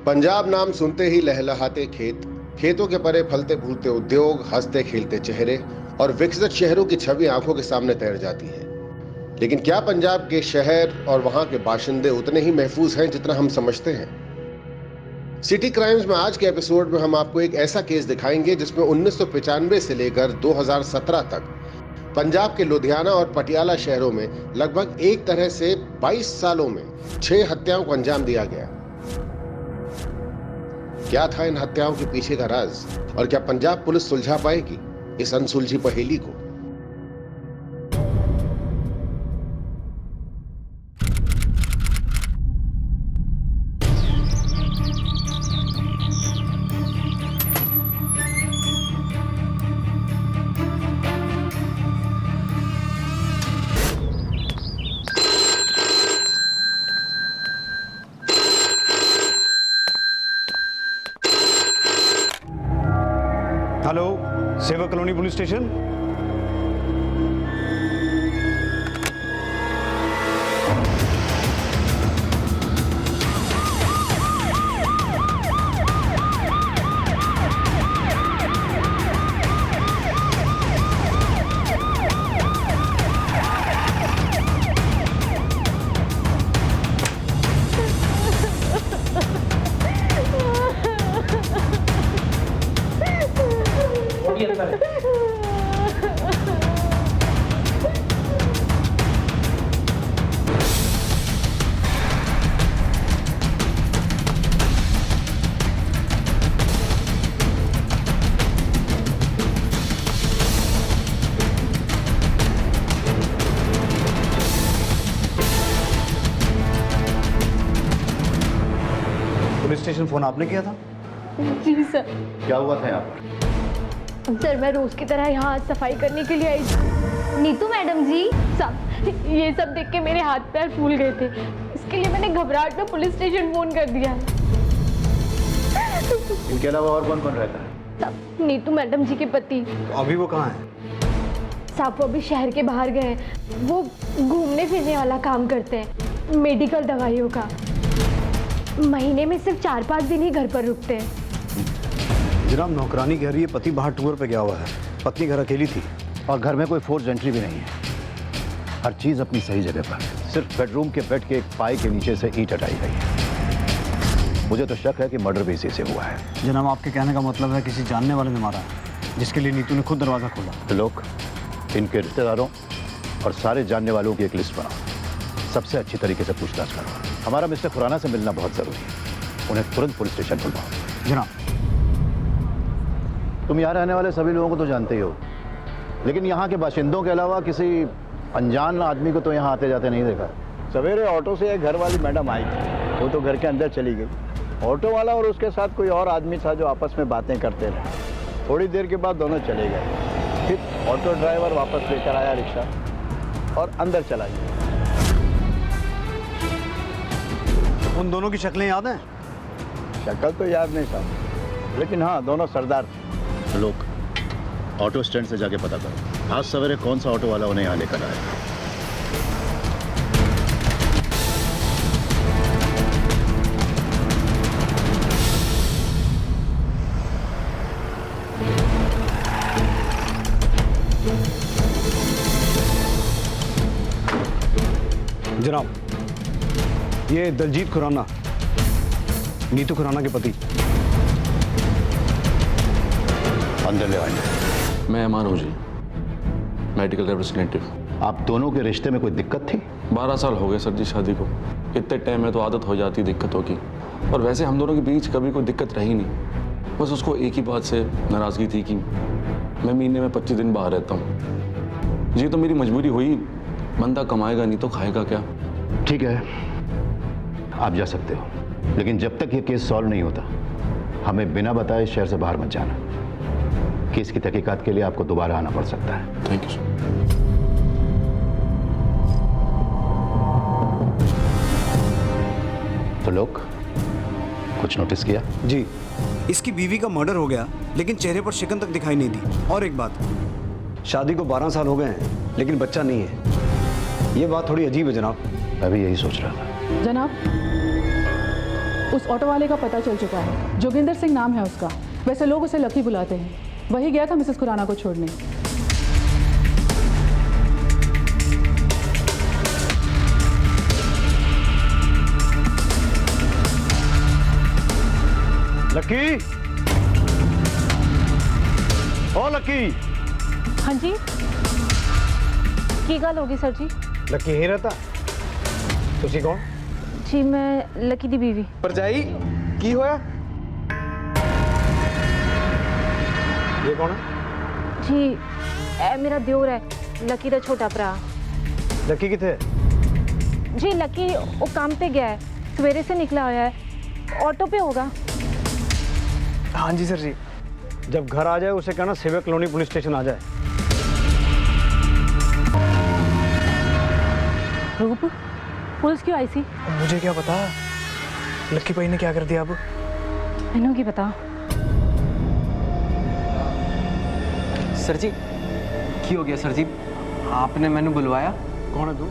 पंजाब नाम सुनते ही लहलहाते खेत, खेतों के परे फलते फूलते उद्योग, हंसते खेलते चेहरे और विकसित शहरों की छवि आंखों के सामने तैर जाती है। लेकिन क्या पंजाब के शहर और वहां के बाशिंदे उतने ही महफूज हैं जितना हम समझते हैं? सिटी क्राइम्स में आज के एपिसोड में हम आपको एक ऐसा केस दिखाएंगे जिसमें 1995 से लेकर 2017 तक पंजाब के लुधियाना और पटियाला शहरों में लगभग एक तरह से 22 सालों में 6 हत्याओं को अंजाम दिया गया। क्या था इन हत्याओं के पीछे का राज और क्या पंजाब पुलिस सुलझा पाएगी इस अनसुलझी पहेली को? हेलो, सेवा colony police station. Police station phone आपने किया था? जी सर। क्या हुआ था यहाँ पर? सर मैं रोज की तरह यहाँ सफाई करने के लिए आई थी। नीतू मैडम जी, सब ये सब देख के मेरे हाथ पैर फूल गए थे। इसके लिए मैंने घबराहट में पुलिस स्टेशन फोन कर दिया। इनके अलावा और कौन कौन रहता है? सब नीतू मैडम जी के पति। तो अभी वो कहाँ है? साहब वो अभी शहर के बाहर गए हैं। वो घूमने फिरने वाला काम करते हैं, मेडिकल दवाइयों का। महीने में सिर्फ 4-5 दिन ही घर पर रुकते हैं। जनाब, नौकरानी कह रही है पति बाहर टूर पे गया हुआ है, पत्नी घर अकेली थी और घर में कोई फोर्स एंट्री भी नहीं है। हर चीज अपनी सही जगह पर है। सिर्फ बेडरूम के बेड के एक पाई के नीचे से ईंट हटाई गई है। मुझे तो शक है कि मर्डर भी इसी से हुआ है। जनाब, आपके कहने का मतलब है किसी जानने वाले ने मारा है, जिसके लिए नीतू ने खुद दरवाजा खोला। तो लोग इनके रिश्तेदारों और सारे जानने वालों की एक लिस्ट बनाओ, सबसे अच्छी तरीके से पूछताछ करो। हमारा मिस्टर खुराना से मिलना बहुत जरूरी है। उन्हें तुरंत पुलिस स्टेशन बुलवाओ। जनाब, तुम यहाँ रहने वाले सभी लोगों को तो जानते ही हो, लेकिन यहाँ के बाशिंदों के अलावा किसी अनजान आदमी को तो यहाँ आते जाते नहीं देखा। सवेरे ऑटो से एक घर वाली मैडम आई थी, वो तो घर के अंदर चली गई। ऑटो वाला और उसके साथ कोई और आदमी था जो आपस में बातें करते रहे। थोड़ी देर के बाद दोनों चले गए। फिर ऑटो ड्राइवर वापस लेकर आया रिक्शा और अंदर चला गया। उन दोनों की शक्लें याद हैं? शक्ल तो याद नहीं साहब, लेकिन हाँ, दोनों सरदार थे। लोग ऑटो स्टैंड से जाके पता करो आज सवेरे कौन सा ऑटो वाला उन्हें यहाँ लेकर आया। जनाब, ये दलजीत खुराना, नीतू खुराना के पति। अंदर ले आएंगे। मैं अमान हूँ जी, मेडिकल रिप्रेजेंटेटिव। आप दोनों के रिश्ते में कोई दिक्कत थी? 12 साल हो गए सर जी शादी को। इतने टाइम में तो आदत हो जाती दिक्कतों की, और वैसे हम दोनों के बीच कभी कोई दिक्कत रही नहीं। बस उसको एक ही बात से नाराज़गी थी कि मैं महीने में 25 दिन बाहर रहता हूँ। ये तो मेरी मजबूरी हुई, बंदा कमाएगा नहीं तो खाएगा क्या। ठीक है, आप जा सकते हो, लेकिन जब तक ये केस सॉल्व नहीं होता हमें बिना बताए शहर से बाहर मत जाना। केस की तहकीकात के लिए आपको दोबारा आना पड़ सकता है। Thank you sir. तो लोग कुछ नोटिस किया? जी, इसकी बीवी का मर्डर हो गया, लेकिन चेहरे पर शिकन तक दिखाई नहीं दी। और एक बात, शादी को 12 साल हो गए हैं, लेकिन बच्चा नहीं है। ये बात थोड़ी अजीब है जनाब। मैं भी यही सोच रहा था। जनाब, उस ऑटो वाले का पता चल चुका है। जोगिंदर सिंह नाम है उसका। वैसे लोग उसे लकी बुलाते हैं। वही गया था मिसेस खुराना को छोड़ने। लकी, ओ लकी। हाँ जी, की गल होगी सर जी? लकी ही रहता। तुसी कौन? जी मैं लकी दी बीवी। परजाई की होया? ये कौन है? जी ए मेरा दियोर है, लकी दा छोटा भरा। लकी किथे? जी लकी वो काम पे गया है, सवेरे से निकला हुआ है, ऑटो पे होगा। हाँ जी सर जी। जब घर आ जाए उसे कहना सेवक कॉलोनी पुलिस स्टेशन आ जाए। रूप, पुलिस क्यों आई सी? मुझे क्या पता लक्की भाई ने क्या कर दिया अब। मैनू की पता। सर जी की हो गया सर जी? आपने मैंने बुलवाया? कौन है तू?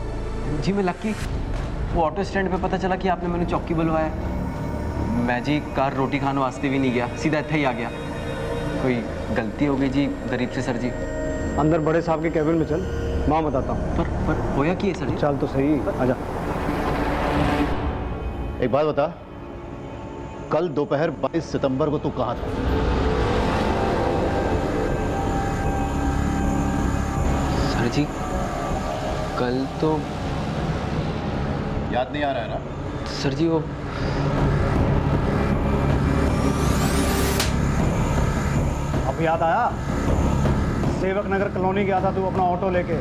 जी मैं लक्की। वो ऑटो स्टैंड पे पता चला कि आपने मैंने चौकी बुलवाया। मैं जी कार रोटी खाने वास्ते भी नहीं गया, सीधा इतना ही आ गया। कोई गलती हो गई जी गरीब से सर जी। अंदर बड़े साहब के कैबिन में चल, माँ बताता हूँ। पर होया की है सर जी? चल तो सही, आजा। एक बात बता, कल दोपहर 22 सितंबर को तू कहाँ था? सर जी कल तो याद नहीं आ रहा है ना? सर जी वो अब याद आया? सेवक नगर कॉलोनी गया था तू अपना ऑटो लेके,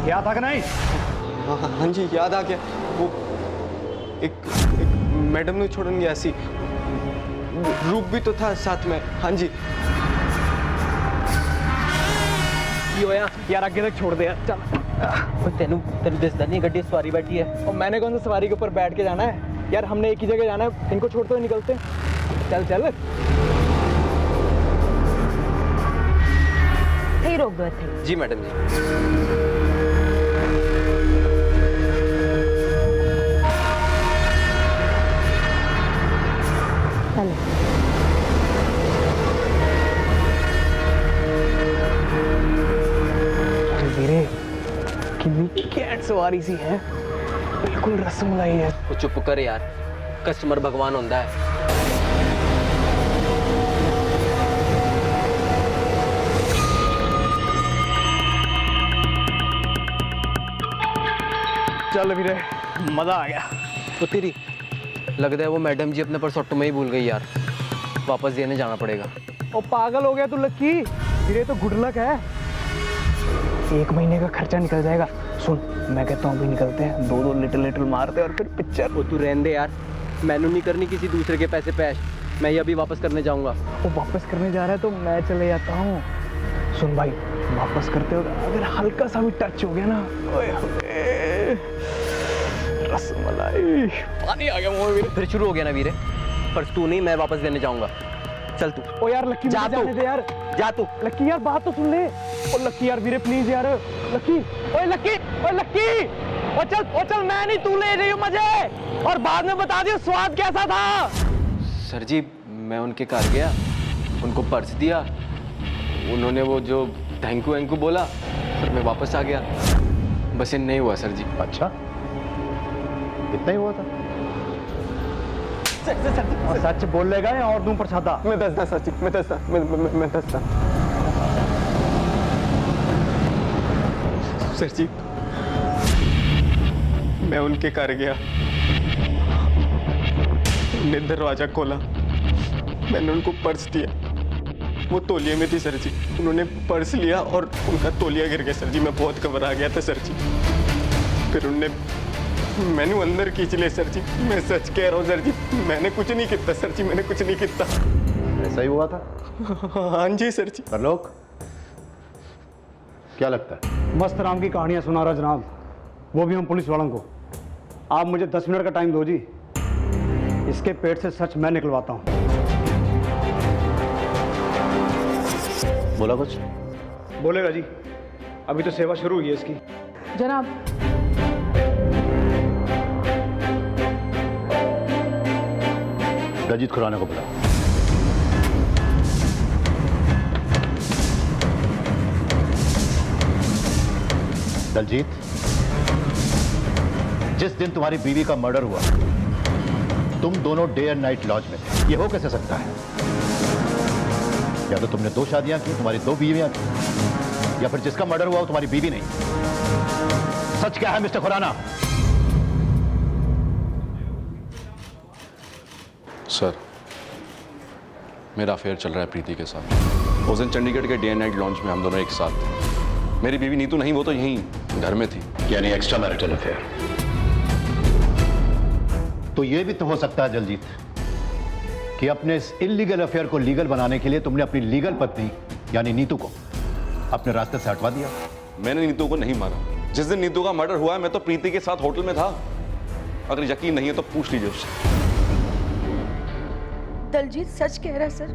गया था कि नहीं? हाँ जी याद आ गया। वो एक मैडम ने छोड़न गया सी, रूप भी तो था साथ में। हाँ जी। ये होया यार, आगे तक छोड़ दे यार, चल। तेनू दसदा नहीं गड्डी सवारी बैठी है। और मैंने कौन सा सवारी के ऊपर बैठ के जाना है यार? हमने एक ही जगह जाना है, इनको छोड़ते हुए निकलते। चल चल। ही रोक दो थे। जी मैडम जी। वीरे कितनी कैट सवारी सी है, बिल्कुल रसमलाई है। वो चुप कर यार, कस्टमर भगवान होता है। चल वीरे, मजा आ गया। तो तेरी लगता है वो मैडम जी अपने पर्स ऑटो में ही भूल गई यार, वापस देने जाना पड़ेगा। ओ पागल हो गया तू लक्की, वीरे तो गुड लक है। 1 महीने का खर्चा निकल जाएगा। सुन मैं कहता हूँ अभी निकलते हैं, 2-2 लिटिल मारते हैं और फिर पिक्चर। वो तू रहने दे यार, मैनू नहीं करनी किसी दूसरे के पैसे पैश। मैं ये अभी वापस करने जाऊंगा। वो वापस करने जा रहा है तो मैं चले जाता हूँ। सुन भाई, वापस करते हो अगर हल्का सा भी टच हो गया ना, ओए होए, रसमलाई, पानी आ गया मुंह में। फिर शुरू हो गया ना वीरे, पर तू नहीं, मैं वापस देने जाऊंगा। चल तू। ओ यार लक्की, जा तू, जाने दे यार। जा तू। लक्की यार बात तो सुन ले। ओ लक्की यार वीरे प्लीज यार, लक्की, ओए लक्की, ओए लक्की, ओ चल, मैं नहीं, तू ले रही हूँ मुझे, और बाद में बता दियो स्वाद कैसा था। सर जी मैं उनके घर गया, उनको पर्स दिया, उन्होंने वो जो थैंक यू बोला, फिर मैं वापस आ गया। बस नहीं हुआ सर जी। अच्छा, इतना ही हुआ था? सच बोलेगा या और दूं प्रसादा? मैं दसदा सर जी, मैं दसदा। सर जी मैं उनके घर गया, उन्होंने दरवाजा खोला, मैंने उनको पर्स दिया, वो तौलिए में थी सर जी। उन्होंने पर्स लिया और उनका तौलिया गिर गया सर जी। मैं बहुत घबरा गया था सर जी। फिर उन्होंने मैंने अंदर खींच लिया सर जी। मैं सच कह रहा हूँ सर जी, मैंने कुछ नहीं किया सर जी, मैंने कुछ नहीं किया। ऐसा ही हुआ था? हाँ जी सर जी। परलोक, क्या लगता है? मस्त राम की कहानियां सुना रहा जनाब, वो भी हम पुलिस वालों को। आप मुझे 10 मिनट का टाइम दो जी, इसके पेट से सच मैं निकलवाता हूँ। बोला कुछ? बोलेगा जी, अभी तो सेवा शुरू हुई है इसकी। जनाब दलजीत खुराना को बुलाओ। दलजीत, जिस दिन तुम्हारी बीवी का मर्डर हुआ तुम दोनों डे एंड नाइट लॉज में थे। ये हो कैसे सकता है? या तो तुमने 2 शादियां की, तुम्हारी 2 बीवियां की, या फिर जिसका मर्डर हुआ वो तुम्हारी बीवी नहीं। सच क्या है मिस्टर खुराना? सर, मेरा अफेयर चल रहा है प्रीति के साथ। उस दिन चंडीगढ़ के डे एंड नाइट लॉन्च में हम दोनों एक साथ थे। मेरी बीवी नीतू नहीं, वो तो यहीं घर में थी। यानी एक्स्ट्रा मैरिटल अफेयर। तो यह भी तो हो सकता है दलजीत कि अपने इस इलीगल अफेयर को लीगल बनाने के लिए तुमने अपनी लीगल पत्नी यानी नीतू को अपने रास्ते से हटवा दिया। मैंने नीतू को नहीं मारा। जिस दिन नीतू का मर्डर हुआ है मैं तो प्रीति के साथ होटल में था। अगर यकीन नहीं है तो पूछ लीजिए उससे। दलजीत सच कह रहा है सर।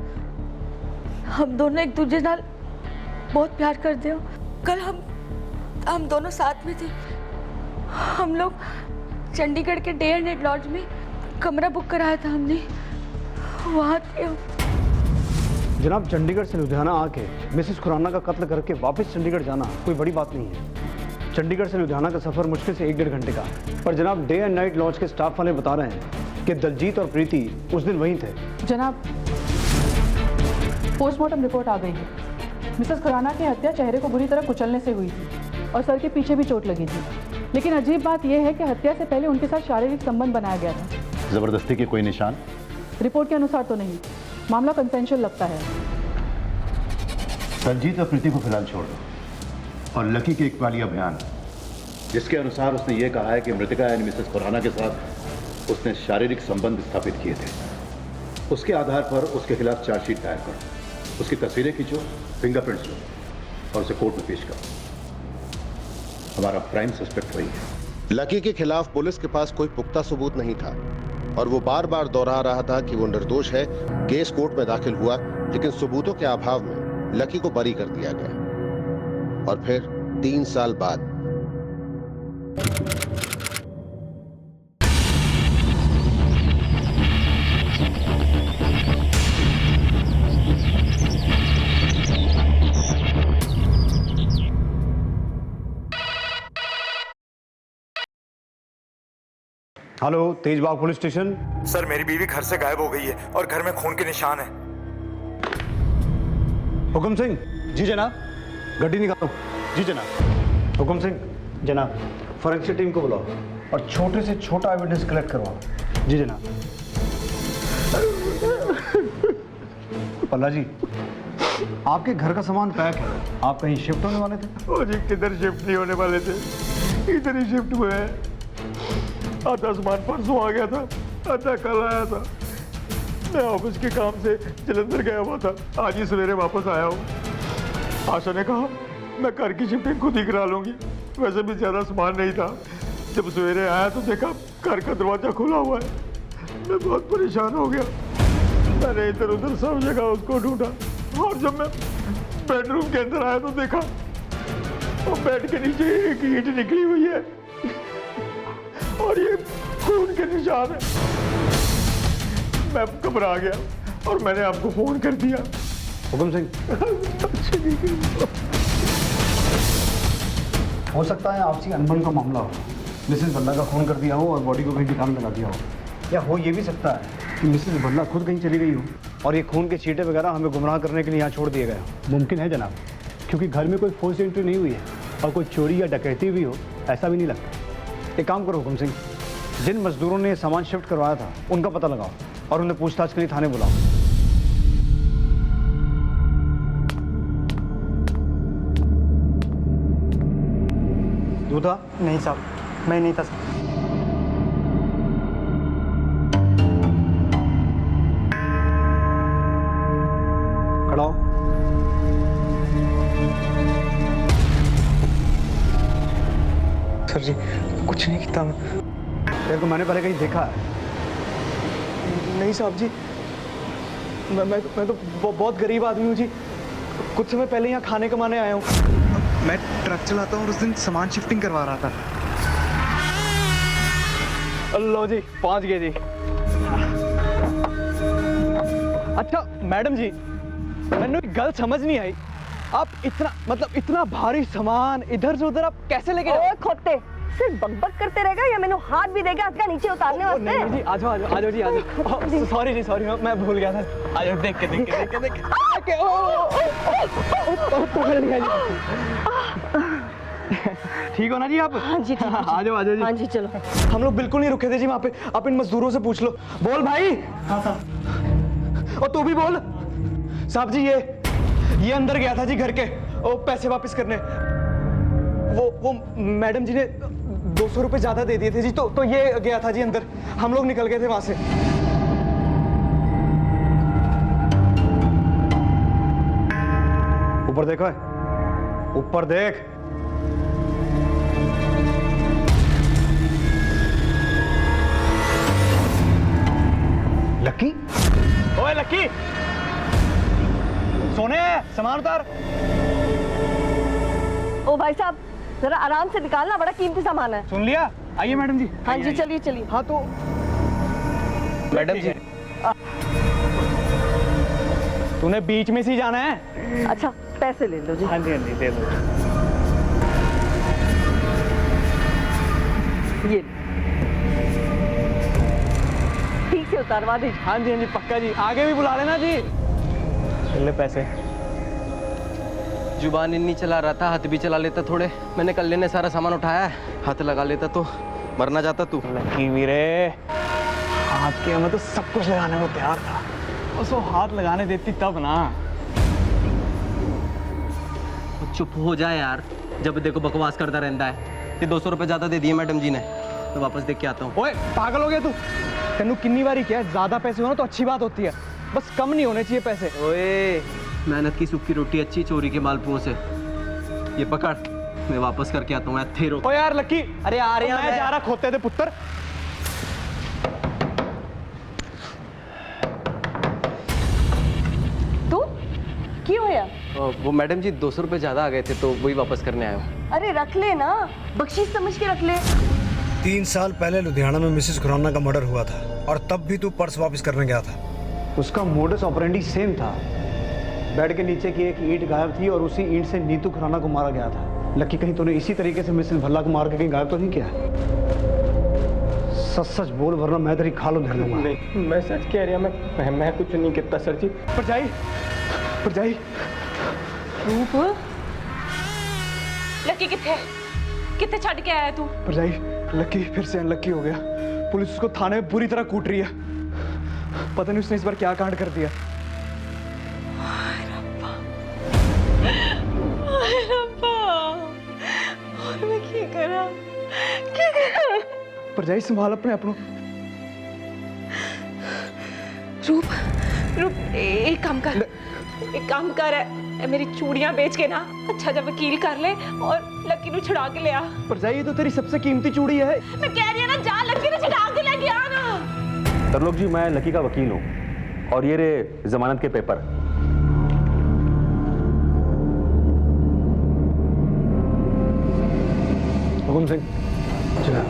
हम दोनों एक दूसरे नाल बहुत प्यार करते हो। कल हम दोनों साथ में थे। हम लोग चंडीगढ़ के डे एंड नाइट लॉज में कमरा बुक कराया था हमने, वहाँ थे। जनाब, चंडीगढ़ से लुधियाना आके मिसेस खुराना का कत्ल करके वापस चंडीगढ़ जाना कोई बड़ी बात नहीं है। चंडीगढ़ से लुधियाना का सफर मुश्किल से 1-1.5 घंटे का। पर जनाब, डे एंड नाइट लॉज के स्टाफ वाले बता रहे हैं कि दलजीत और प्रीति उस दिन वहीं थे। जनाब, पोस्टमार्टम रिपोर्ट आ गई है। मिसेस खुराना की हत्या चेहरे को बुरी तरह कुचलने से हुई थी और सर के पीछे भी चोट लगी थी। लेकिन अजीब बात यह है कि हत्या से पहले उनके साथ शारीरिक संबंध बनाया गया था। जबरदस्ती के कोई निशान? रिपोर्ट के अनुसार तो नहीं। मामला कंसेंशुअल लगता है। दलजीत और प्रीति को फिलहाल छोड़ दो और लकी के इकबाली अभियान, जिसके अनुसार उसने ये कहा है कि मृतका यानी मिसेस खुराना के साथ उसने शारीरिक संबंध स्थापित किए थे, उसके आधार पर उसके खिलाफ चार्जशीट दायर करो, उसकी तस्वीरें खींचो, फिंगरप्रिंट्स लो और उसे कोर्ट में पेश करो। हमारा प्राइम सस्पेक्ट वही है। लकी के खिलाफ पुलिस के पास कोई पुख्ता सबूत नहीं था और वो बार बार दोहरा रहा था कि वो निर्दोष है। केस कोर्ट में दाखिल हुआ, लेकिन सबूतों के अभाव में लकी को बरी कर दिया गया। और फिर 3 साल बाद हेलो, तेजबाग पुलिस स्टेशन। सर, मेरी बीवी घर से गायब हो गई है और घर में खून के निशान है। हुकुम सिंह। जी जनाब। गड्डी निकालो। जी जनाब। हुकुम सिंह। जनाब, फॉरेंसिक टीम को बुलाओ और छोटे से छोटा एविडेंस कलेक्ट करवाओ। जी जनाब। पल्ला जी, आपके घर का सामान पैक है, आप कहीं शिफ्ट होने वाले थे? ओ जी, किधर शिफ्ट नहीं होने वाले थे, इधर ही शिफ्ट हुए हैं। आधा सामान परसों आ गया था, आधा कल आया था। मैं ऑफिस के काम से जलंधर गया हुआ था, आज ही सवेरे वापस आया हूँ। आशा ने कहा मैं घर की शिफ्टिंग खुद ही करा लूँगी। वैसे भी ज़्यादा सामान नहीं था। जब सवेरे आया तो देखा घर का दरवाज़ा खुला हुआ है। मैं बहुत परेशान हो गया। मैंने इधर उधर सब जगह उसको ढूंढा और जब मैं बेडरूम के अंदर आया तो देखा वो बेड के नीचे एक ईंट निकली हुई है और ये खून के निशान है। मैं घबरा गया और मैंने आपको फोन कर दिया। हुकुम सिंह। हो सकता है आपसी अनबन का मामला हो, मिसेस बल्ला का खून कर दिया हो और बॉडी को कहीं ठिकाने लगा दिया हो। या हो ये भी सकता है कि मिसेस बल्ला खुद कहीं चली गई हो और ये खून के छींटे वगैरह हमें गुमराह करने के लिए यहाँ छोड़ दिए गए हो। मुमकिन है जनाब, क्योंकि घर में कोई फोर्स एंट्री नहीं हुई है और कोई चोरी या डकैती भी हो ऐसा भी नहीं लगता। एक काम करो हुकुम सिंह, जिन मजदूरों ने सामान शिफ्ट करवाया था उनका पता लगाओ और उन्हें पूछताछ के लिए थाने बुलाओ। तू था? नहीं साहब, मैं नहीं था साहब। खड़ा हो। सर जी, कुछ नहीं किया मैं। तेरे को मैंने पहले कहीं देखा है? नहीं साहब जी, मैं तो बहुत गरीब आदमी हूँ जी। कुछ समय पहले यहाँ खाने कमाने आया हूँ। मैं ट्रक चलाता हूँ और उस दिन सामान शिफ्टिंग करवा रहा था। लो जी, पहुँच गए जी। अच्छा मैडम जी, मैंने एक गल समझ नहीं आई, आप इतना भारी सामान इधर से उधर आप कैसे लेके ओए खोते, सिर्फ बकबक करते रहेगा या मैंने हाथ भी देगा इसका नीचे उतारने वास्ते? नहीं जी, आ जाओ जी, आ जाओ। सॉरी जी, सॉरी, मैं भूल गया था। आ जाओ, देख के पकड़ लिया जी। ठीक हो ना जी आप? हाँ जी, ठीक है। आ जाओ जी। हाँ जी, चलो। हम लोग बिल्कुल नहीं रुके थे जी वहाँ पे, आप इन मजदूरों से पूछ लो। बोल भाई। हाँ साहब। और तू भी बोल। साहब जी, ये अंदर गया था जी घर के, वो पैसे वापस करने। वो मैडम जी ने 200 रुपए ज्यादा दे दिए थे जी, तो ये गया था जी अंदर, हम लोग निकल गए थे वहां से। ऊपर देखो, ऊपर देख। लक्की, ओए लक्की, सोने, सामान उतार। ओ भाई साहब, जरा आराम से निकालना, बड़ा कीमती सामान है। सुन लिया? आइए मैडम जी। हाँ जी, चलिए चलिए। हाँ तो मैडम जी, तूने बीच में से ही जाना है। अच्छा, पैसे ले लो जी। हाँ जी, दे दो। ये ठीक से उतारवा दीजिए। हाँ जी, पक्का जी। आगे भी बुला लेना जी। ले पैसे। जुबान इन्नी चला रहा था, हाथ भी चला लेता थोड़े। मैंने कल लेने सारा सामान उठाया है, हाथ लगा लेता तो मरना जाता तू। लकी वीरे, हाथ के मैं तो सब कुछ लगाने को तैयार था, उसको हाथ लगाने देती तब ना। चुप हो जाए यार, जब देखो बकवास करता रहता है। ये 200 रुपए ज्यादा दे दिए मैडम जी ने, तो वापस देख के आता हूँ। ओए पागल हो गया तू? तेनू कितनी बारी क्या है, ज्यादा पैसे हो ना तो अच्छी बात होती है, बस कम नहीं होने चाहिए पैसे। ओए, मेहनत की सूखी रोटी अच्छी, चोरी के मालपुओं से। ये पकड़, मैं वापस करके आता हूँ। थे रो। ओ यार लक्की, अरे यार मैं जा रहा खोते थे पुत्र। तू क्यों है? वो मैडम जी 200 रुपए ज्यादा आ गए थे, तो वही वापस करने आया हूँ। अरे रख ले ना, बख्शीश समझ के रख ले। 3 साल पहले लुधियाना में मिसेस खुराना का मर्डर हुआ था, और तब भी तू पर्स वापस करने गया था। उसका मोडस ऑपरेंडी सेम था। बेड के नीचे की एक ईंट गायब थी और उसी ईंट से नीतू खुराना को मारा गया था। लकी, कहीं तूने इसी तरीके से मिसेस भल्ला को मार के कहीं गायब तो नहीं किया? सच सच बोल, वरना मैं तेरी खाल उधेड़ लूंगा। नहीं, मैं सच कह रहा, मैं कुछ नहीं करता सर जी। परजाई। रूप, लकी कितने छड़ के आया तू? परजाई, लकी फिर से अनलकी हो गया। पुलिस उसको थाने में बुरी तरह कूट रही है, पता नहीं उसने इस बार क्या कांड कर दिया। और मैं क्या करा? परजाई संभाल अपने अपनों। रूप, एक काम कर, मेरी चूड़ियां बेच के ना अच्छा जब वकील कर ले और लकी नु छुड़ा के ले आ। परजाई, ये तो तेरी सबसे कीमती चूड़ी है। मैं कह रही हूं ना, जा लकी नु छुड़ा के लेके आ ना। तरलोक जी, मैं लकी का वकील हूँ, और ये रे जमानत के पेपर। हुकुम सिंह, चला।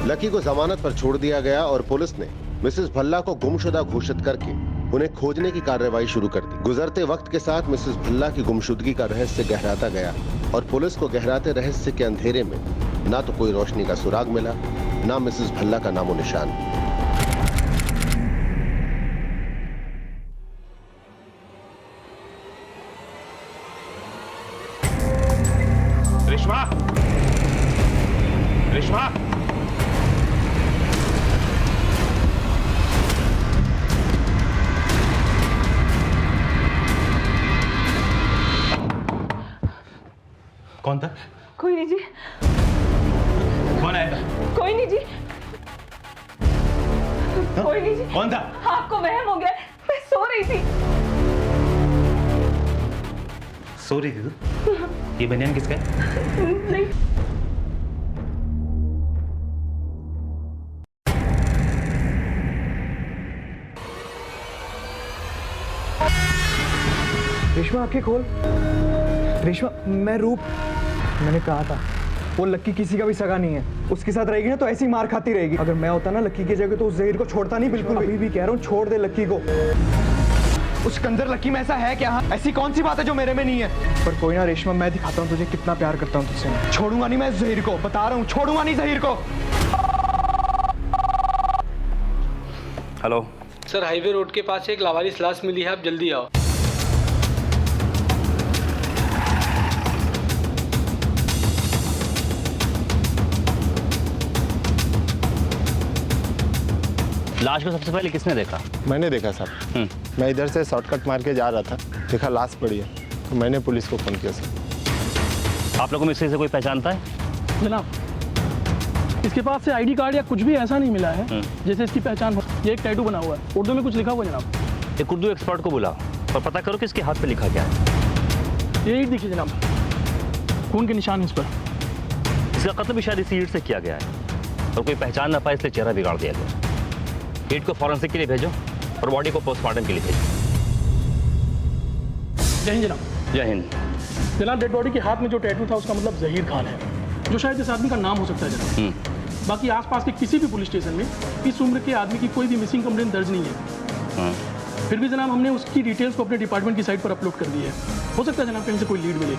लकी को जमानत पर छोड़ दिया गया और पुलिस ने मिसेस भल्ला को गुमशुदा घोषित करके उन्हें खोजने की कार्रवाई शुरू कर दी। गुजरते वक्त के साथ मिसेस भल्ला की गुमशुदगी का रहस्य गहराता गया और पुलिस को गहराते रहस्य के अंधेरे में ना तो कोई रोशनी का सुराग मिला, ना मिसेस भल्ला का नामो निशान। रेशमा, कौन था? कोई नहीं जी। कौन आया था? कोई नहीं जी। कोई नहीं जी। कौन था? आपको वहम हो गया, मैं सो रही थी। सो रही थी तू? ये बनियान किसका है? नहीं। रेशमा, आंखें खोल। रेशमा, मैं रूप मैंने कहा था वो लक्की किसी का भी सगा नहीं है, उसके साथ रहेगी ना तो ऐसी मार खाती रहेगी। अगर मैं होता ना लक्की की जगह तो उस जहीर को छोड़ता नहीं बिल्कुल। अभी भी कह रहा हूँ छोड़ दे लक्की को। उस कंजर लक्की में ऐसा है क्या? ऐसी कौन सी बात है जो मेरे में नहीं है? पर कोई ना रेशमा, मैं दिखाता हूँ तुझे कितना प्यार करता हूँ तुझसे। छोड़ूंगा नहीं मैं जहीर को, बता रहा हूँ, छोड़ूंगा नहीं जहीर को। हेलो सर, हाईवे रोड के पास एक लावारिस लाश मिली है, आप जल्दी आओ। लाश को सबसे पहले किसने देखा? मैंने देखा साहब। मैं इधर से शॉर्टकट मार के जा रहा था, देखा लाश पड़ी है, तो मैंने पुलिस को फ़ोन किया सर। आप लोगों में इससे कोई पहचानता है? जनाब, इसके पास से आईडी कार्ड या कुछ भी ऐसा नहीं मिला है जैसे इसकी पहचान हो। ये एक टैटू बना हुआ है, उर्दू में कुछ लिखा हुआ है जनाब। एक उर्दू एक्सपर्ट को बुलाओ और पता करो कि इसके हाथ पे लिखा क्या है। यही देखिए जनाब, खून के निशान इस पर। इसका कत्ल भी शायद इसी ईंट से किया गया है और कोई पहचान ना पाए इसलिए चेहरा बिगाड़ दिया गया। ईंट को फॉरेंसिक के लिए भेजो और बॉडी को पोस्टमार्टम के लिए भेजो। जय हिंद जनाब। जय हिंद। जनाब, डेड बॉडी के हाथ में जो टैटू था उसका मतलब जहीर खान है, जो शायद इस आदमी का नाम हो सकता है जनाब। बाकी आसपास के किसी भी पुलिस स्टेशन में इस उम्र के आदमी की कोई भी मिसिंग कंप्लेंट दर्ज नहीं है। फिर भी जनाब हमने उसकी डिटेल्स को अपने डिपार्टमेंट की साइट पर अपलोड कर दी है। हो सकता है जनाब कहीं से कोई लीड मिले।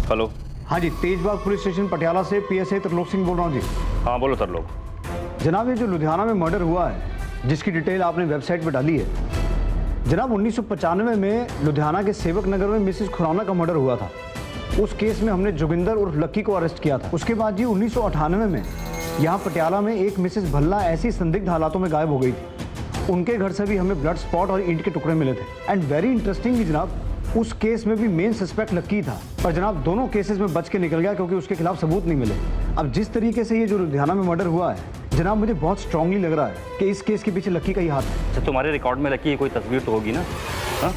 हेलो। हाँ जी, तेजबाग पुलिस स्टेशन पटियाला से पीएसए त्रिलोक सिंह बोल रहा हूँ जी। हाँ बोलो त्रिलोक। जनाब, ये जो लुधियाना में मर्डर हुआ है जिसकी डिटेल आपने वेबसाइट पर डाली है, जनाब 1995 में लुधियाना के सेवक नगर में मिसेस खुराना का मर्डर हुआ था। उस केस में हमने जोगिंदर उर्फ लक्की को अरेस्ट किया था। उसके बाद जी 1998 में यहाँ पटियाला में एक मिसेस भल्ला ऐसी संदिग्ध हालातों में गायब हो गई थी। उनके घर से भी हमें ब्लड स्पॉट और ईंट के टुकड़े मिले थे। एंड वेरी इंटरेस्टिंगली जनाब, उस केस में भी मेन सस्पेक्ट लक्की था, पर जनाब दोनों केसेस में बच के निकल गया क्योंकि उसके खिलाफ सबूत नहीं मिले। अब जिस तरीके से ये जो लुधियाना में मर्डर हुआ है जनाब, मुझे बहुत स्ट्रांगली लग रहा है कि इस केस के पीछे लक्की का ही हाथ है। तो तुम्हारे रिकॉर्ड में लक्की की कोई तस्वीर तो होगी ना? हाँ,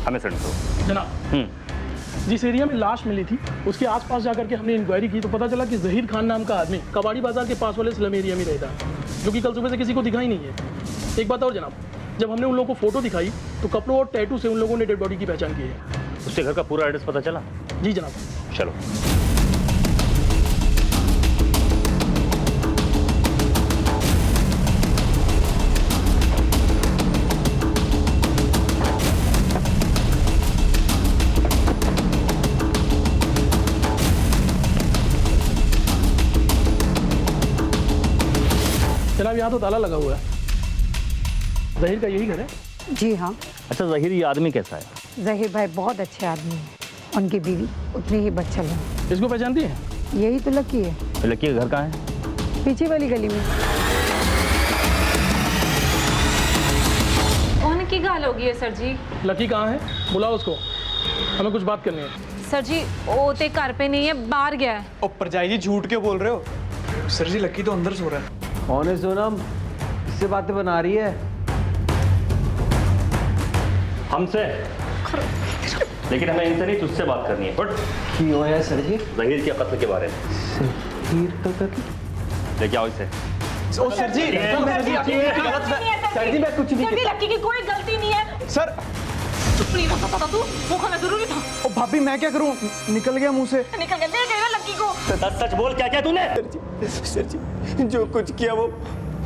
हमें सेंड करो जनाब। जिस एरिया में लाश मिली थी उसके आसपास जाकर के हमने इंक्वायरी की तो पता चला कि जहीर खान नाम का आदमी कबाड़ी बाजार के पास वाले स्लम एरिया में रहता है, जो कि कल सुबह से किसी को दिखा ही नहीं है। एक बात और जनाब, जब हमने उन लोगों को फोटो दिखाई तो कपड़ों और टैटू से उन लोगों ने डेड बॉडी की पहचान की है। उसके घर का पूरा एड्रेस पता चला? जी जनाब। चलो। जनाब, यहाँ तो ताला लगा हुआ है। जहीर का यही घर है? जी हाँ। अच्छा, जहीर ये आदमी कैसा है? जहीर भाई बहुत अच्छे आदमी हैं। उनकी बीवी उतनी ही बच्चल है। इसको पहचानती है? यही तो लकी है। लकी का घर कहाँ है? पीछे वाली गली में। कौन की गाल होगी है सर जी? लकी कहाँ है? बुलाओ उसको, हमें कुछ बात करनी है। सर जी, वो ते घर पे नहीं है, बाहर गया है। ओ परजाई जी, झूठ क्यों बोल रहे हो? सर जी, लकी तो अंदर सो रहा है। कौन है सोनम? किससे बातें बना रही है? हमसे। लेकिन हमें इनसे नहीं, तुझसे बात करनी है। बट क्यों है सर जी? जहीर के कत्ल के बारे में। जहीर का कत्ल? लेके आओ इसे। ओ सर जी, सर जी मैं कुछ नहीं किया। लकी की कोई गलती नहीं है। सर चुप नहीं रह सकता था तू? वो खाना जरूरी था। ओ भाभी, मैं क्या करूं? निकल गया मुंह से। निकल गया, ले गया लकी को। सच बोल, क्या क्या तूने? सर जी, जो कुछ किया वो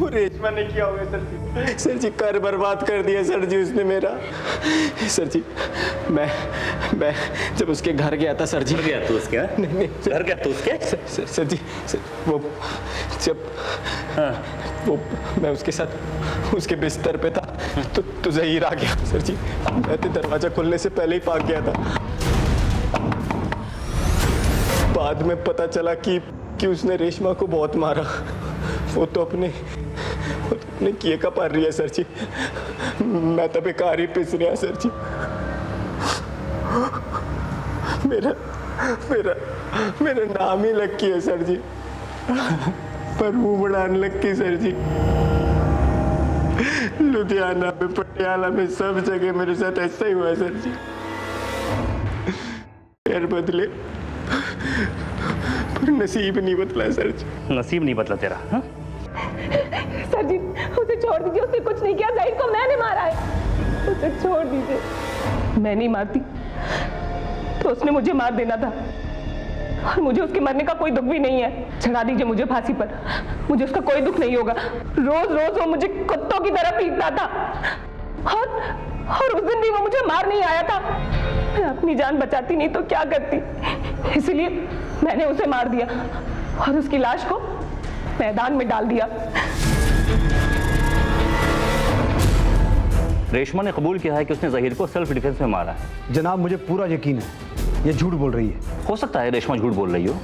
रेशमा ने किया होगा सर जी। सर जी, कर बर्बाद कर दिया सर जी उसने मेरा। सर जी, मैं जब उसके घर गया था सर जी। घर गया तू उसके? नहीं, घर गया तू उसके? सर जी, वो जब वो मैं उसके साथ उसके बिस्तर पे था तो जहीर आ गया सर जी। मैं तो दरवाजा खुलने से पहले ही भाग गया था। बाद में पता चला कि उसने रेशमा को बहुत मारा। वो तो अपने किए का पार रही है सर जी। मैं तो बेकार ही पिस रहा सर जी। मेरा नाम ही लक्की है सर जी, पर मुंह बड़ा अनलक्की सर जी। लुधियाना में, पटियाला में, सब जगह मेरे साथ ऐसा ही हुआ है सर जी। पैर बदले पर नसीब नहीं बदला सर जी। नसीब नहीं बदला तेरा? हाँ? सर जी उसे छोड़ दीजिए, उसने कुछ नहीं किया, ज़हीर को मैंने मारा है, उसे छोड़ दीजिए। मैं नहीं मारती तो उसने मुझे मार देना था, और मुझे उसके मरने का कोई दुख भी नहीं है। चढ़ा दीजिए मुझे फांसी पर, मुझे उसका कोई दुख नहीं होगा। रोज रोज वो मुझे कुत्तों की तरह पीटता था, और उस दिन भी वो मुझे मार नहीं आया था। मैं अपनी जान बचाती नहीं तो क्या करती, इसलिए मैंने उसे मार दिया और उसकी लाश को मैदान में डाल दिया। रेशमा ने कबूल किया है कि उसने ज़हीर को सेल्फ डिफेंस में मारा है। जनाब मुझे पूरा यकीन है ये झूठ बोल रही है। हो सकता है रेशमा झूठ बोल रही हो,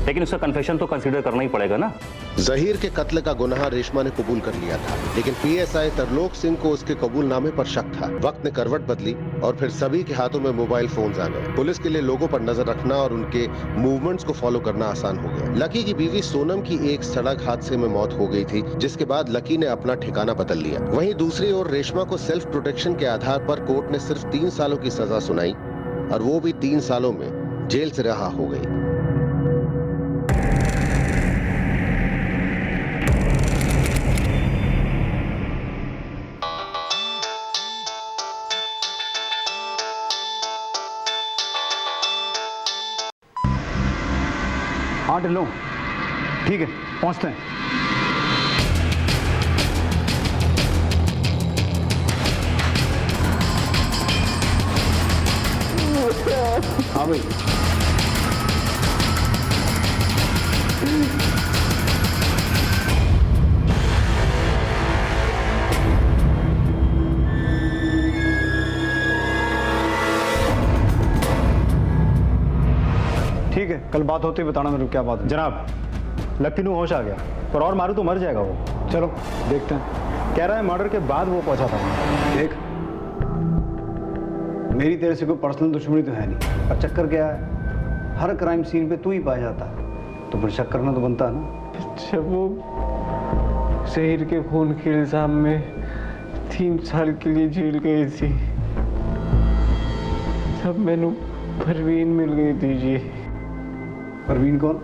लेकिन उसका कन्फेशन तो कंसीडर करना ही पड़ेगा ना। जहीर के कत्ल का गुनाह रेशमा ने कबूल कर लिया था, लेकिन पीएसआई तरलोक सिंह को उसके कबूलनामे पर शक था। वक्त ने करवट बदली और फिर सभी के हाथों में मोबाइल फोन्स आ गए। पुलिस के लिए लोगों पर नजर रखना और उनके मूवमेंट्स को फॉलो करना आसान हो गया। लकी की बीवी सोनम की एक सड़क हादसे में मौत हो गई थी, जिसके बाद लकी ने अपना ठिकाना बदल लिया। वहीं दूसरी ओर रेशमा को सेल्फ प्रोटेक्शन के आधार पर कोर्ट ने सिर्फ 3 सालों की सजा सुनाई, और वो भी 3 सालों में जेल से रिहा हो गई। हाँ ढिल्लो, ठीक है पहुंचते हैं। हाँ भाई। ठीक है, कल बात होती है बताना मेरे को क्या बात है। जनाब लकी नू होश आ गया, पर और मारू तो मर जाएगा वो। चलो देखते हैं। कह रहा है मर्डर के बाद वो पहुंचा था। देख मेरी तेरे से कोई पर्सनल दुश्मनी तो है नहीं, पर चक्कर क्या है, हर क्राइम सीन पे तू ही पाया जाता है, तो फिर शक करना तो बनता है ना। जब वो ज़हीर के खून के इल्जाम में 3 साल के लिए जेल गई थी, तब मैंने परवीन मिल गई थी जी। परवीन कौन?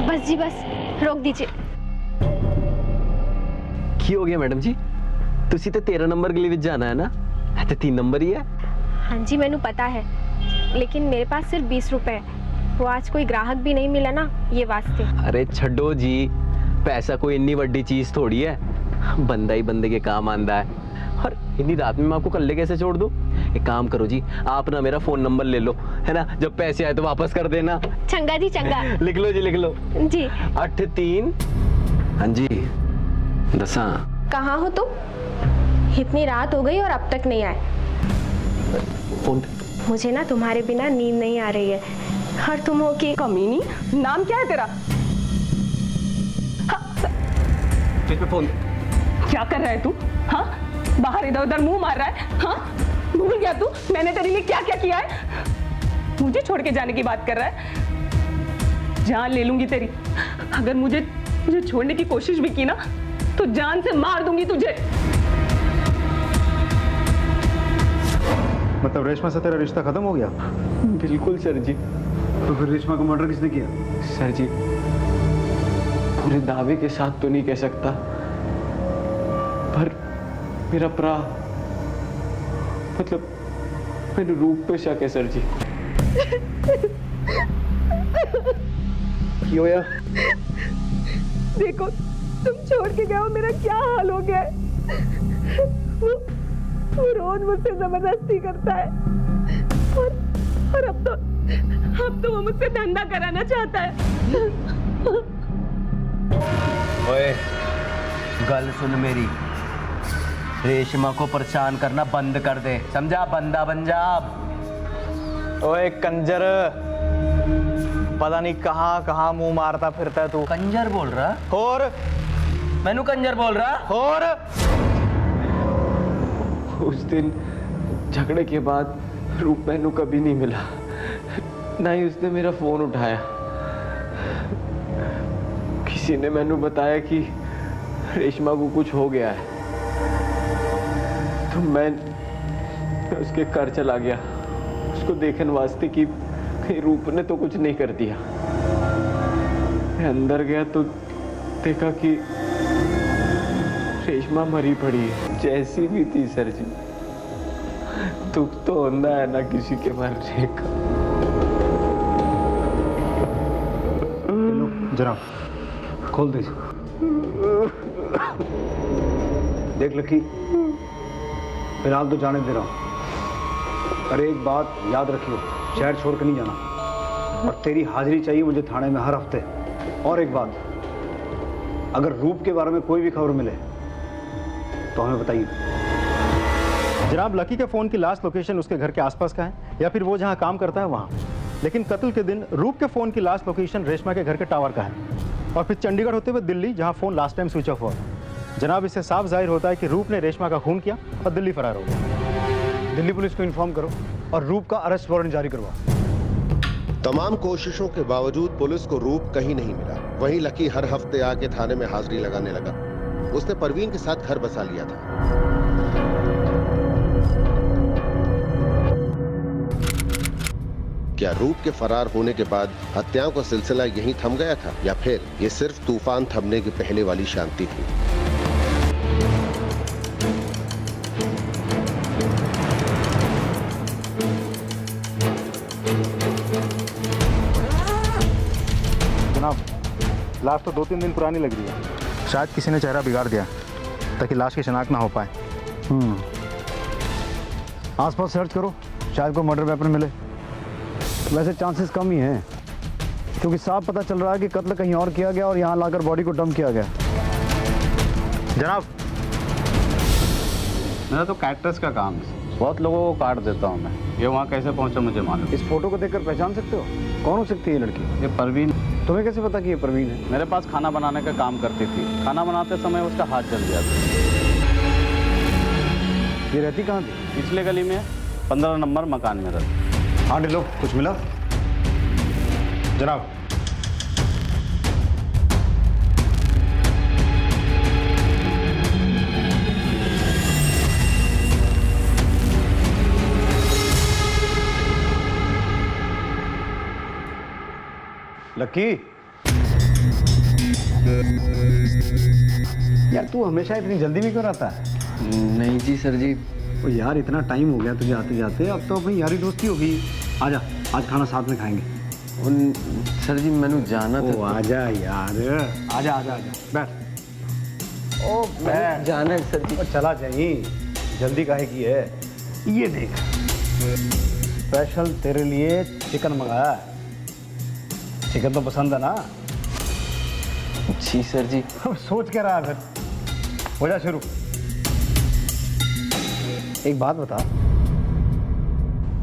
बस जी बस, रोक दीजिए। की हो गया मैडम जी? तुसी तो 13 नंबर के लिए जाना है ना, तो 3 नंबर ही है। हाँ जी मैंने पता है, लेकिन मेरे पास सिर्फ 20 रुपए है। वो आज कोई ग्राहक भी नहीं मिला ना, ये वास्ते। अरे छड्डो जी, पैसा कोई इतनी बड़ी चीज थोड़ी है, बंदा ही बंदे के काम आंदा है। और इतनी रात में मैं आपको कल्ले कैसे छोड़ दूं? एक काम करो जी, आप ना मेरा फोन नंबर ले लो, है ना, जब पैसे आए तो वापस कर देना। चंगा जी चंगा। लिख लो जी, लिख लो जी। 83। हाँ जी 10। कहाँ हो तुम? इतनी रात हो गई और अब तक नहीं आए। फोन। मुझे ना तुम्हारे बिना नींद नहीं आ रही है, और तुम हो कि कमीनी। नाम क्या है तेरा? पे फोन। क्या कर रहा है तू? हाँ, बाहर इधर उधर मुंह मार रहा है। हाँ, भूल गया तू मैंने तेरे लिए क्या क्या किया है? मुझे छोड़ के जाने की बात कर रहा है? जान ले लूंगी तेरी। अगर मुझे छोड़ने की कोशिश भी की ना, तो जान से मार दूंगी तुझे। मतलब रेशमा से तेरा रिश्ता खत्म हो गया? बिल्कुल सर जी। तो फिर रेशमा का मर्डर किसने किया? सर जी पूरे दावे के साथ तो नहीं कह सकता, पर मेरा भरा, मतलब मेरे रूप पे शक है सर जी। क्यों यार? देखो तुम छोड़ के गए हो, मेरा क्या हाल हो गया है। वो रोज मुझसे जबरदस्ती करता है, और अब तो वो मुझसे धंधा कराना चाहता है। ओए गल सुन मेरी, रेशमा को परेशान करना बंद कर दे, समझा? बंदा बन जा। ओए कंजर, पता नहीं कहाँ कहाँ मुंह मारता फिरता है तू। कंजर बोल रहा? और मैनू कंजर बोल रहा? और उस दिन झगड़े के बाद रूप मैनू कभी नहीं मिला, ना ही उसने मेरा फोन उठाया। किसी ने मैनू बताया कि रेशमा को कुछ हो गया है, मैं उसके घर चला गया उसको देखने वास्ते कि कहीं रूप ने तो कुछ नहीं कर दिया। मैं अंदर गया तो देखा कि रेशमा मरी पड़ी है। जैसी भी थी सर जी, दुख तो होता है ना किसी के मरने का। जरा खोल दीजिए। देख लकी, फिलहाल तो जाने दे रहा हूं, पर एक बात याद रखियो, शहर छोड़ कर नहीं जाना और तेरी हाजिरी चाहिए मुझे थाने में हर हफ्ते। और एक बात, अगर रूप के बारे में कोई भी खबर मिले तो हमें बताइए। जनाब, लकी के फ़ोन की लास्ट लोकेशन उसके घर के आसपास का है या फिर वो जहां काम करता है वहां, लेकिन कत्ल के दिन रूप के फ़ोन की लास्ट लोकेशन रेशमा के घर के टावर का है और फिर चंडीगढ़ होते हुए दिल्ली, जहां phone last time switch off हुआ। जनाब, इससे साफ जाहिर होता है कि रूप ने रेशमा का खून किया और दिल्ली फरार हो गया। दिल्ली पुलिस को इन्फॉर्म करो और रूप का अरेस्ट वारंट जारी करवाओ। तमाम कोशिशों के बावजूद पुलिस को रूप कहीं नहीं मिला। वहीं लकी हर हफ्ते आके थाने में हाजिरी लगाने लगा। उसने परवीन के साथ घर बसा लिया था। क्या रूप के फरार होने के बाद हत्याओं का सिलसिला यहीं थम गया था या फिर ये सिर्फ तूफान थमने की पहले वाली शांति थी? जनाब, लाश तो 2-3 दिन पुरानी लग रही है। शायद किसी ने चेहरा बिगाड़ दिया ताकि लाश की शिनाख्त ना हो पाए। आसपास सर्च करो, शायद कोई मर्डर वेपन मिले। वैसे चांसेस कम ही हैं क्योंकि साफ पता चल रहा है कि कत्ल कहीं और किया गया और यहाँ लाकर बॉडी को डंप किया गया। जनाब, मेरा तो कैक्टस का काम है, बहुत लोगों को काट देता हूँ मैं। ये वहाँ कैसे पहुँचा मुझे मालूम। इस फोटो को देखकर पहचान सकते हो कौन हो सकती है ये लड़की? ये परवीन। तुम्हें कैसे पता कि ये परवीन है? मेरे पास खाना बनाने का काम करती थी, खाना बनाते समय उसका हाथ जल गया था। ये रहती कहाँ थी? पिछले गली में 15 नंबर मकान में रहती। हाँ ढिल्लो, कुछ मिला? जनाब, लकी, यार तू हमेशा इतनी जल्दी में क्यों रहता है? नहीं जी सर जी। ओ यार, इतना टाइम हो गया तुझे आते जाते, अब तो अपनी यारी दोस्ती हो गई। आजा, आज खाना साथ में खाएंगे। सर जी मैंने जाना था। ओ आजा यार, आजा आजा आजा, बैठ। ओ बैठ। जाना है सर जी। चला जाइए, जल्दी काहे की है? ये देख, स्पेशल तेरे लिए चिकन मंगाया है। चिकन तो पसंद है ना? जी सर जी। सोच क्या रहा है फिर? हो जा शुरू। एक बात बता,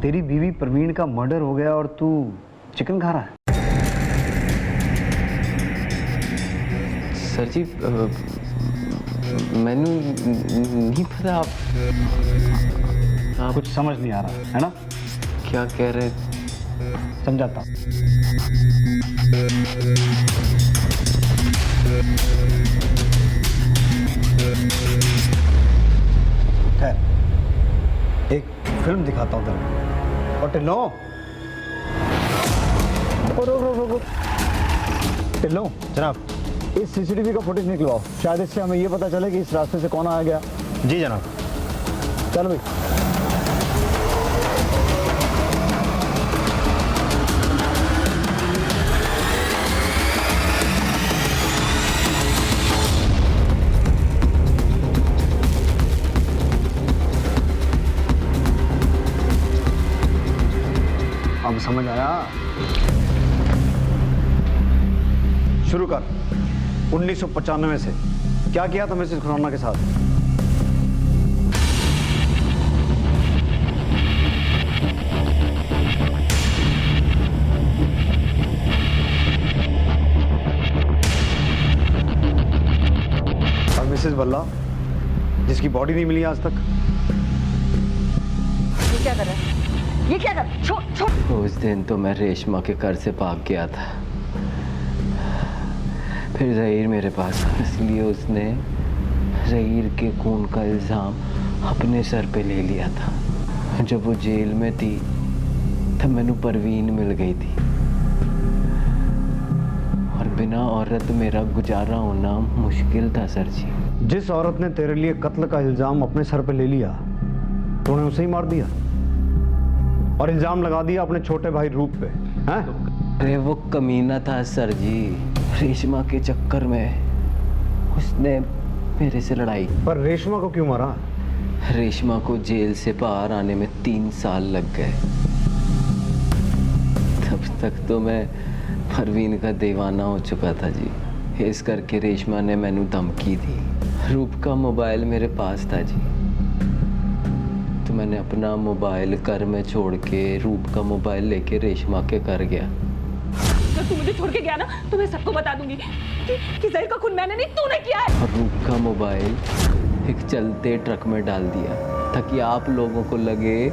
तेरी बीवी परवीन का मर्डर हो गया और तू चिकन खा रहा है? सर जी, मैंने नहीं पता। आप कुछ समझ नहीं आ रहा है ना? क्या कह रहे? समझाता हूं। एक फिल्म दिखाता हूँ तेरे। और टिल्लो, टिल्लो जनाब, इस सीसीटीवी का फुटेज निकलवाओ, शायद इससे हमें ये पता चले कि इस रास्ते से कौन आया गया। जी जनाब। चलो भाई। अब समझ आया? शुरू कर। 1995 से क्या किया था मिसेस खुराना के साथ? और मिसेस बल्ला, जिसकी बॉडी नहीं मिली आज तक? ये क्या कर रहा है? ये क्या कर? छोड़ छोड़। उस दिन तो मैं रेशमा के घर से भाग गया था, फिर जहीर मेरे पास, इसलिए उसने जहीर के खून का इल्ज़ाम अपने सर पे ले लिया था। जब वो जेल में थी तब मैंने परवीन मिल गई थी, और बिना औरत मेरा गुजारा होना मुश्किल था सर जी। जिस औरत ने तेरे लिए कत्ल का इल्जाम अपने सर पे ले लिया तूने उसे ही मार दिया और इल्जाम लगा दिया अपने छोटे भाई रूप पे, हैं? अरे वो कमीना था सर जी, रेशमा के चक्कर में उसने मेरे से लड़ाई। पर रेशमा को क्यों मारा? रेशमा को जेल से बाहर आने में 3 साल लग गए। तब तक तो मैं परवीन का दीवाना हो चुका था जी। इस करके रेशमा ने मैनू धमकी दी। रूप का मोबाइल मेरे पास था जी, तो मैंने अपना मोबाइल घर में छोड़ के रूप का मोबाइल लेके रेशमा के घर गया। अगर तू मुझे छोड़ के गया ना तो मैं सबको बता दूंगी कि जहीर का खून मैंने नहीं, तूने किया है। और रूप का मोबाइल एक चलते ट्रक में डाल दिया ताकि आप लोगों को लगे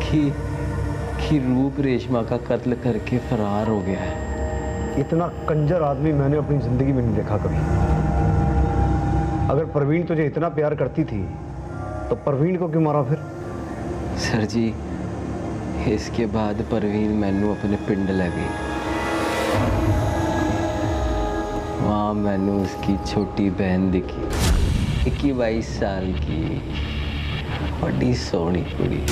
कि रूप रेशमा का कत्ल करके फरार हो गया है। इतना कंजर आदमी मैंने अपनी जिंदगी में नहीं देखा कभी। अगर परवीन तुझे इतना प्यार करती थी तो परवीन को क्यों मारा फिर? सर जी, इसके बाद परवीन मैनू अपने पिंड ले गई। वहाँ मैनू उसकी छोटी बहन दिखी, 21-22 साल की, बड़ी सोहनी कुड़ी।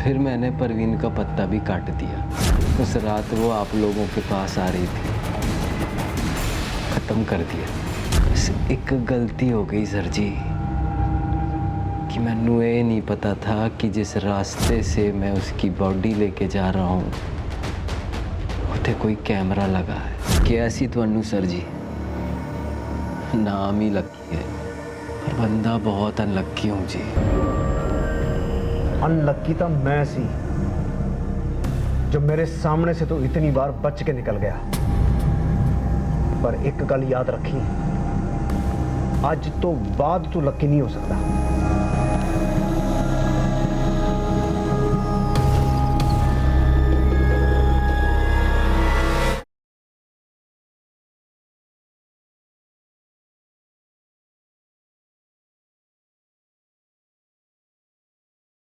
फिर मैंने परवीन का पत्ता भी काट दिया। उस रात वो आप लोगों के पास आ रही थी, खत्म कर दिया। बस एक गलती हो गई सर जी कि मैनू ये नहीं पता था कि जिस रास्ते से मैं उसकी बॉडी लेके जा रहा हूँ उते कोई कैमरा लगा है। कैसी तो सर जी, नाम ही लकी है पर बंदा बहुत अनलक्की हूँ जी। अनलक्की था मैं सी जो मेरे सामने से तो इतनी बार बच के निकल गया। पर एक गल याद रखी, आज तो बाद तू लक्की नहीं हो सकता।